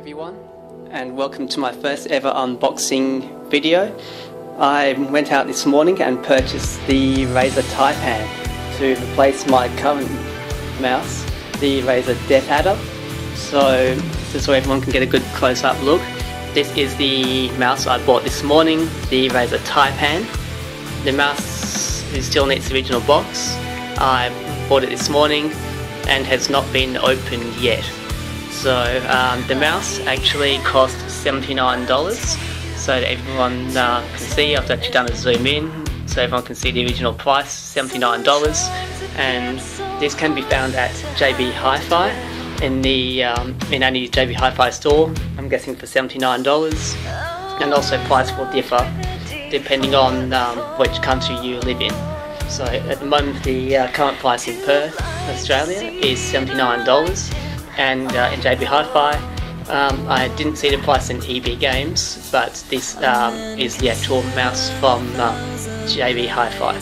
everyone, and welcome to my first ever unboxing video. I went out this morning and purchased the Razer Taipan to replace my current mouse, the Razer Adder. So just so everyone can get a good close-up look, this is the mouse I bought this morning, the Razer Taipan. The mouse is still in its original box. I bought it this morning and has not been opened yet. So the mouse actually cost $79, so that everyone can see. I've actually done a zoom in so everyone can see the original price, $79, and this can be found at JBHIFI in the in any JBHIFI store, I'm guessing for $79, and also price will differ depending on which country you live in. So at the moment the current price in Perth, Australia is $79, and in JBHIFI I didn't see the price in EBGames, but this is the actual mouse from JBHIFI.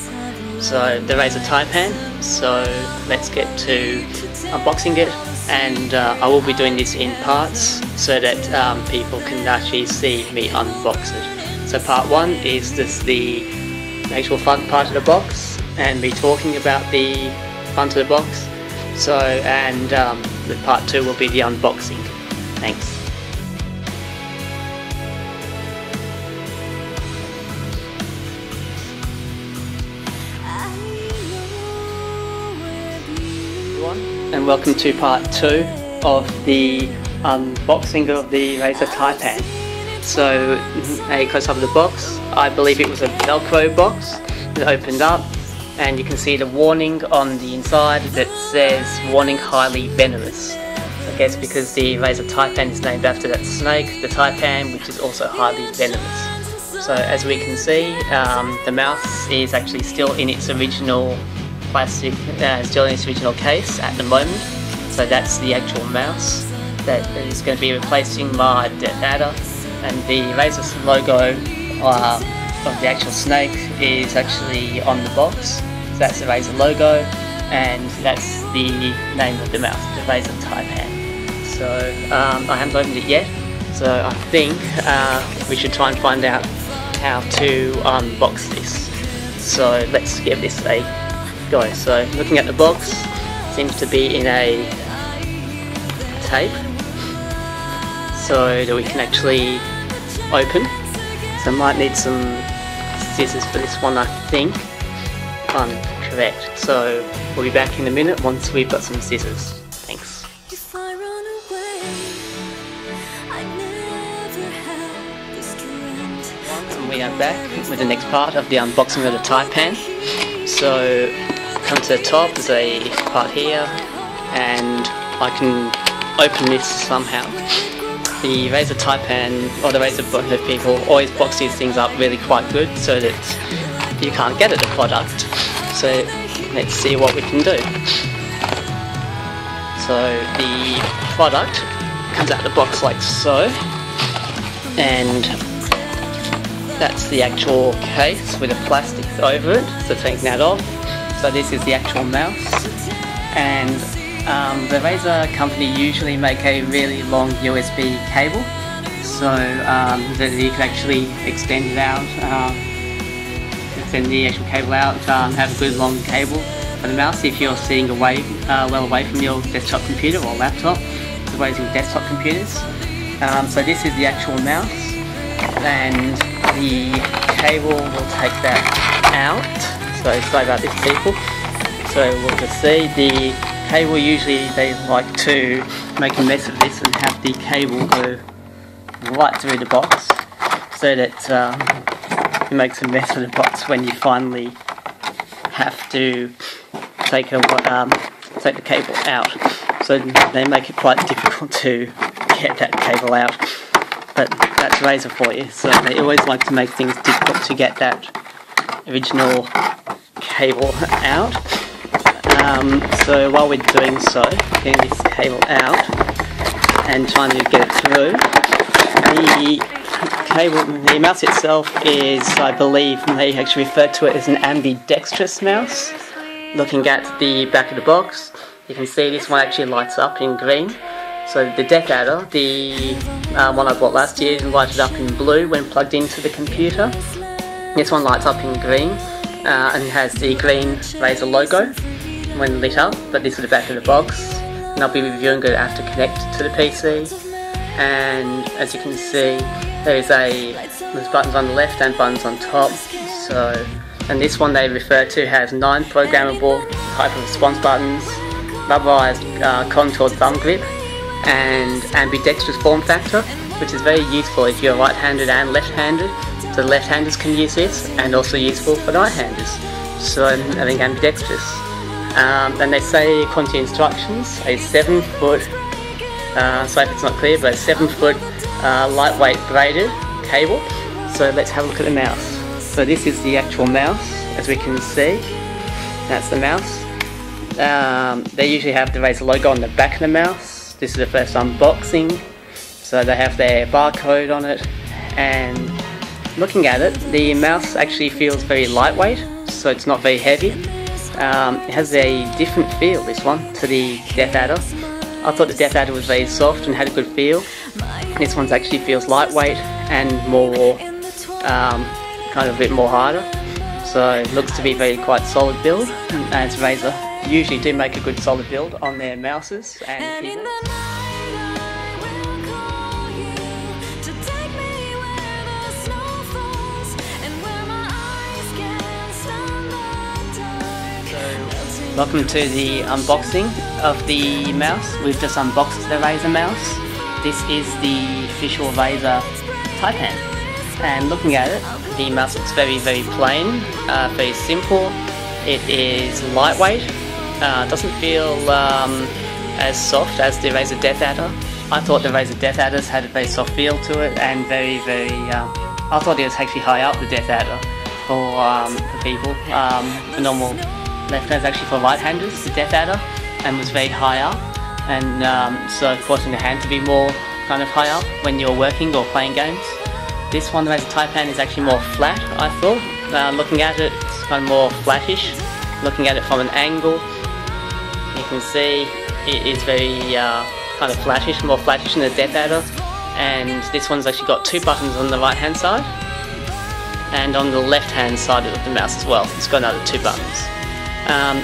So the Razer Taipan, so let's get to unboxing it, and I will be doing this in parts so that people can actually see me unbox it. So part one is just the actual front part of the box and me talking about the front of the box. So, and the part two will be the unboxing. Thanks. Everyone, and welcome to part two of the unboxing of the Razer Taipan. So, a close up of the box. I believe it was a Velcro box that opened up, and you can see the warning on the inside that says warning highly venomous. I guess because the Razer Taipan is named after that snake, the Taipan, which is also highly venomous. So as we can see, the mouse is actually still in its original plastic, still in its original case at the moment. So that's the actual mouse that is going to be replacing my Adder, and the Razer logo of the actual snake is actually on the box. So that's the Razer logo, and that's the name of the mouse, the Razer Taipan. So I haven't opened it yet, so I think we should try and find out how to unbox this. So let's give this a go. So looking at the box, it seems to be in a tape, so that we can actually open. So I might need some scissors for this one, I think, if I'm correct. So we'll be back in a minute once we've got some scissors. Thanks. And we are back with the next part of the unboxing of the Taipan. So come to the top, there's a part here, and I can open this somehow. The Razer Taipan, or the Razer people, always box these things up really quite good so that you can't get at the product. So let's see what we can do. So the product comes out of the box like so, and that's the actual case with a plastic over it, so taking that off. So this is the actual mouse, and the Razer company usually make a really long USB cable, so that you can actually extend it out, extend the actual cable out, have a good long cable for the mouse if you're sitting away, well away from your desktop computer or laptop, as well as your desktop computers. So this is the actual mouse, and the cable will take that out. So sorry about this, people. So we'll just see the cable, usually they like to make a mess of this and have the cable go right through the box, so that it makes a mess of the box when you finally have to take the cable out. So they make it quite difficult to get that cable out, but that's Razer for you. So they always like to make things difficult to get that original cable out. So while we're doing so, getting this cable out and trying to get it through, the mouse itself is, I believe, they actually refer to it as an ambidextrous mouse. Looking at the back of the box, you can see this one actually lights up in green. So the depth adder, the one I bought last year, lighted up in blue when plugged into the computer. This one lights up in green and has the green Razer logo when lit up, but this is the back of the box. And I'll be reviewing it after connect to the PC. And as you can see, there's buttons on the left and buttons on top. So, and this one they refer to has 9 programmable type of response buttons, rubberized contoured thumb grip, and ambidextrous form factor, which is very useful if you're right-handed and left-handed. So left-handers can use this, and also useful for right-handers. So I think ambidextrous. And they say according to instructions, a 7-foot, sorry if it's not clear, but a 7-foot lightweight braided cable. So let's have a look at the mouse. So this is the actual mouse, as we can see. That's the mouse. They usually have the Razer logo on the back of the mouse. This is the first unboxing. So they have their barcode on it. And looking at it, the mouse actually feels very lightweight, so it's not very heavy. It has a different feel, this one, to the Death Adder. I thought the Death Adder was very soft and had a good feel. This one actually feels lightweight and more, kind of a bit more harder. So it looks to be quite solid build, as Razer usually do make a good solid build on their mouses and keyboards. Welcome to the unboxing of the mouse. We've just unboxed the Razer mouse. This is the official Razer Taipan. And looking at it, the mouse looks very plain, very simple. It is lightweight, doesn't feel as soft as the Razer Death Adder. I thought the Razer Death Adders had a very soft feel to it, and I thought it was actually high up, the Death Adder, for people. The normal left-handers, actually for right-handers, the Death Adder, and was very high up, and so causing the hand to be more kind of high up when you're working or playing games. This one, the Razer Taipan, is actually more flat, I thought. Looking at it, it's kind of more flattish. Looking at it from an angle, you can see it is very kind of flattish, more flattish than the Death Adder. And this one's actually got 2 buttons on the right-hand side, and on the left-hand side of the mouse as well. It's got another 2 buttons.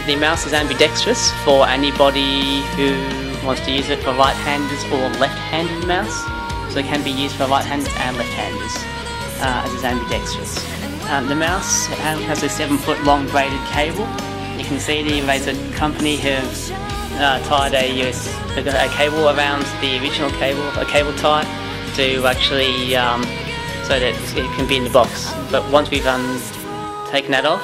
The mouse is ambidextrous for anybody who wants to use it for right-handers or left-handed mouse. So it can be used for right-handers and left-handers, as it's ambidextrous. The mouse has a 7-foot long braided cable. You can see the Razer company has tied a cable around the original cable, a cable tie, to actually so that it can be in the box. But once we've taken that off,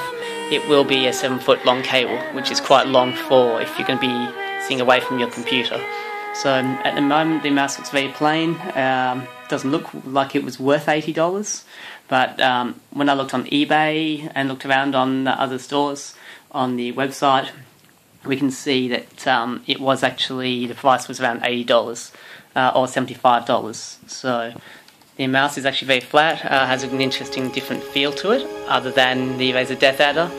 it will be a 7-foot long cable, which is quite long for if you're going to be sitting away from your computer. So at the moment the mouse looks very plain. Doesn't look like it was worth $80, but when I looked on eBay and looked around on other stores on the website, we can see that it was actually, the price was around $80 or $75. So the mouse is actually very flat, has an interesting different feel to it other than the Razer Death Adder.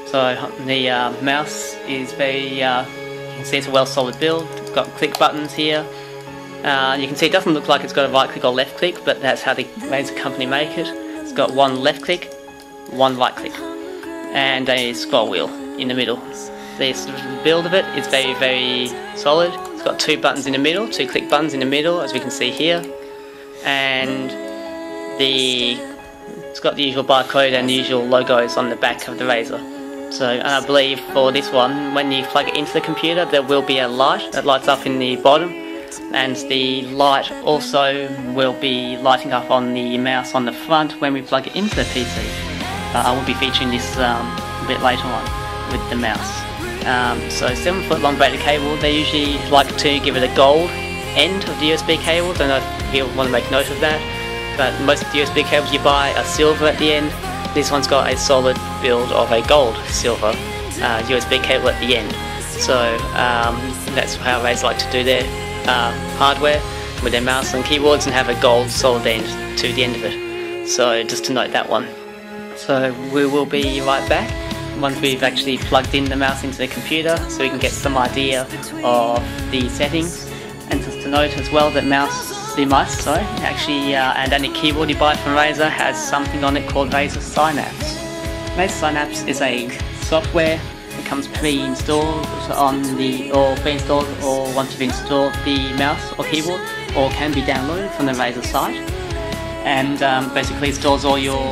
So the mouse is very, you can see it's a well solid build. It's got click buttons here. You can see it doesn't look like it's got a right click or left click, but that's how the Razer company make it. It's got 1 left click, 1 right click, and a scroll wheel in the middle. The build of it is very solid. It's got 2 buttons in the middle, 2 click buttons in the middle, as we can see here. And it's got the usual barcode and the usual logos on the back of the Razer. So I believe for this one, when you plug it into the computer, there will be a light that lights up in the bottom, and the light also will be lighting up on the mouse on the front when we plug it into the PC. I will be featuring this a bit later on with the mouse. So 7-foot long braided cable, they usually like to give it a gold end of the USB cable. Don't know if you want to make note of that, but most of the USB cables you buy are silver at the end. This one's got a solid build of a gold silver USB cable at the end. So that's how Razer like to do their hardware with their mouse and keyboards, and have a gold solid end to the end of it. So just to note that one. So we will be right back once we've actually plugged in the mouse into the computer, so we can get some idea of the settings. And just to note as well that the mice, actually, and any keyboard you buy from Razer has something on it called Razer Synapse. Razer Synapse is a software that comes pre-installed pre-installed or once you've installed the mouse or keyboard, or can be downloaded from the Razer site, and basically stores all your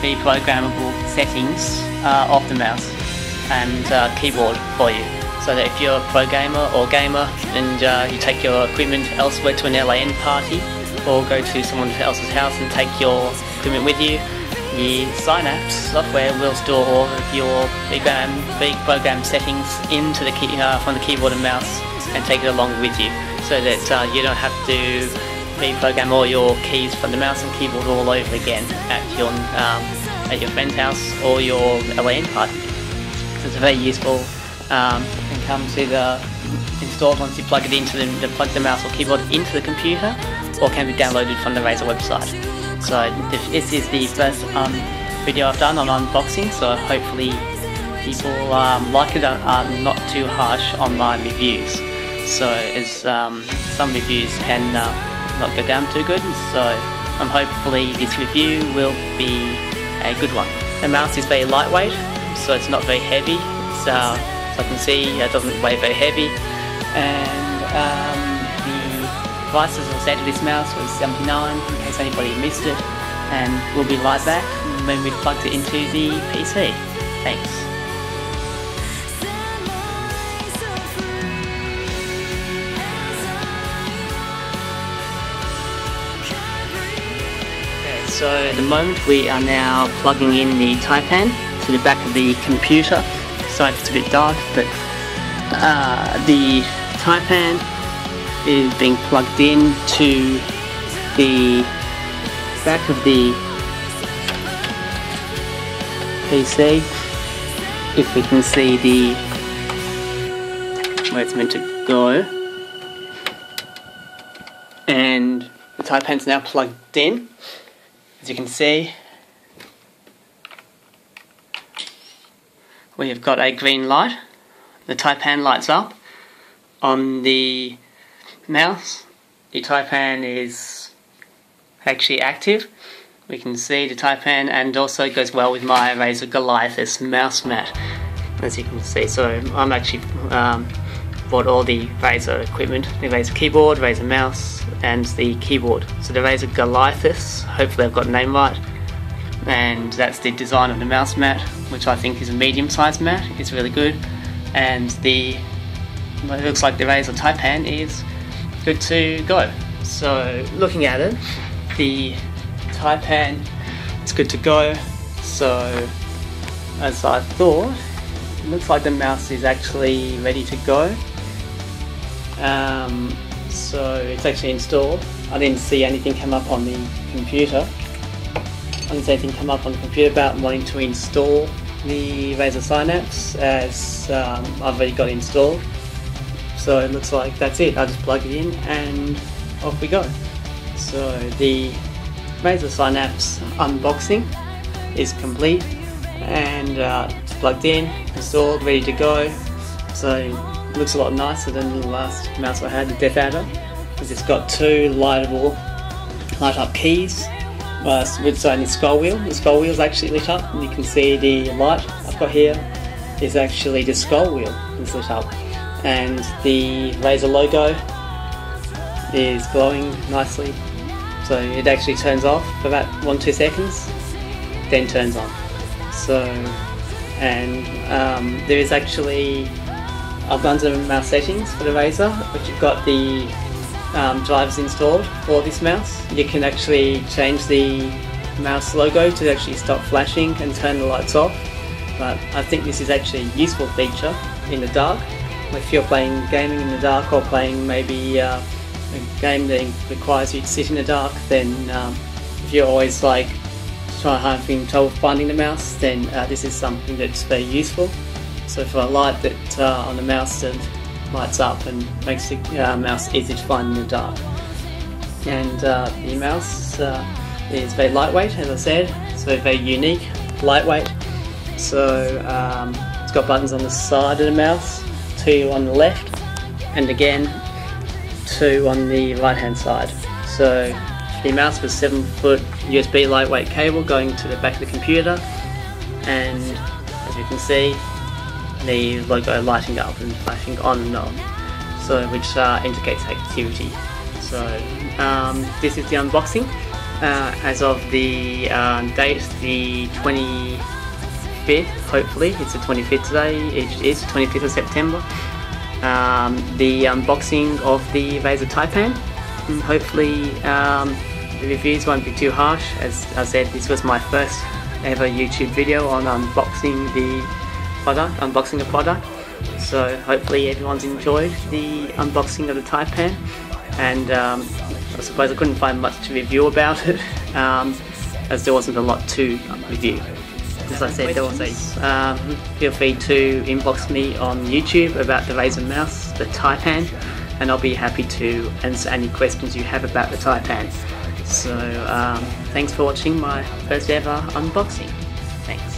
pre-programmable settings of the mouse and keyboard for you. So that if you're a pro gamer or gamer and you take your equipment elsewhere to an LAN party or go to someone else's house and take your equipment with you, the Synapse software will store all of your pre-programmed settings into the from the keyboard and mouse and take it along with you, so that you don't have to pre-program all your keys from the mouse and keyboard all over again at your friend's house or your LAN party. So it's very useful. And comes either installed once you plug it into plug the mouse or keyboard into the computer, or can be downloaded from the Razer website. So this is the first video I've done on unboxing, so hopefully people like it, are not too harsh on my reviews. So as some reviews can not go down too good, so hopefully this review will be a good one. The mouse is very lightweight, so it's not very heavy. It's, I can see it doesn't weigh very heavy, and the price, as I said, of this mouse was $79, in case anybody missed it, and will be like that when we've plugged it into the PC. Thanks. Okay, so at the moment we are now plugging in the Taipan to the back of the computer. Sorry if it's a bit dark, but the Taipan is being plugged in to the back of the PC. If we can see where it's meant to go, and the Taipan's now plugged in. As you can see, we have got a green light. The Taipan lights up. On the mouse, the Taipan is actually active. We can see the Taipan, and also goes well with my Razer Goliathus mouse mat, as you can see. So I'm actually bought all the Razer equipment, the Razer keyboard, Razer mouse, and the keyboard. So the Razer Goliathus, hopefully I've got the name right, and that's the design of the mouse mat, which I think is a medium-sized mat. It's really good, and it looks like the Razer Taipan is good to go. So looking at it, the Taipan is good to go. So as I thought, it looks like the mouse is actually ready to go. So it's actually installed. I didn't see anything come up on the computer. I didn't see anything come up on the computer about wanting to install the Razer Synapse, as I've already got it installed. So it looks like that's it. I just plug it in and off we go. So the Razer Synapse unboxing is complete, and it's plugged in, installed, ready to go. So it looks a lot nicer than the last mouse I had, the Death Adder, because it's got two light up keys. With the scroll wheel. The scroll wheel is actually lit up, and you can see the light I've got here is actually the scroll wheel is lit up, and the Razer logo is glowing nicely. So it actually turns off for about 1-2 seconds, then turns on. So, and there is actually a bunch of mouse settings for the Razer, but you've got the drivers installed for this mouse. You can actually change the mouse logo to actually stop flashing and turn the lights off. But I think this is actually a useful feature in the dark. If you're playing gaming in the dark, or playing maybe a game that requires you to sit in the dark, then if you're always like having trouble finding the mouse, then this is something that's very useful. So for a light that on the mouse that lights up and makes the mouse easy to find in the dark. And the mouse is very lightweight, as I said, so very unique, lightweight. So it's got buttons on the side of the mouse, two on the left, and again 2 on the right hand side. So the mouse was 7-foot USB lightweight cable going to the back of the computer, and as you can see, the logo lighting up and flashing on and on, so which indicates activity. So this is the unboxing as of the date, the 25th, hopefully it's the 25th today, it is the 25th of September. The unboxing of the Razer Taipan, and hopefully the reviews won't be too harsh. As I said, this was my first ever YouTube video on unboxing a product, so hopefully everyone's enjoyed the unboxing of the Taipan. And I suppose I couldn't find much to review about it, as there wasn't a lot to review. As I said, feel free to inbox me on YouTube about the Razer mouse, the Taipan, and I'll be happy to answer any questions you have about the Taipan. So thanks for watching my first ever unboxing. Thanks.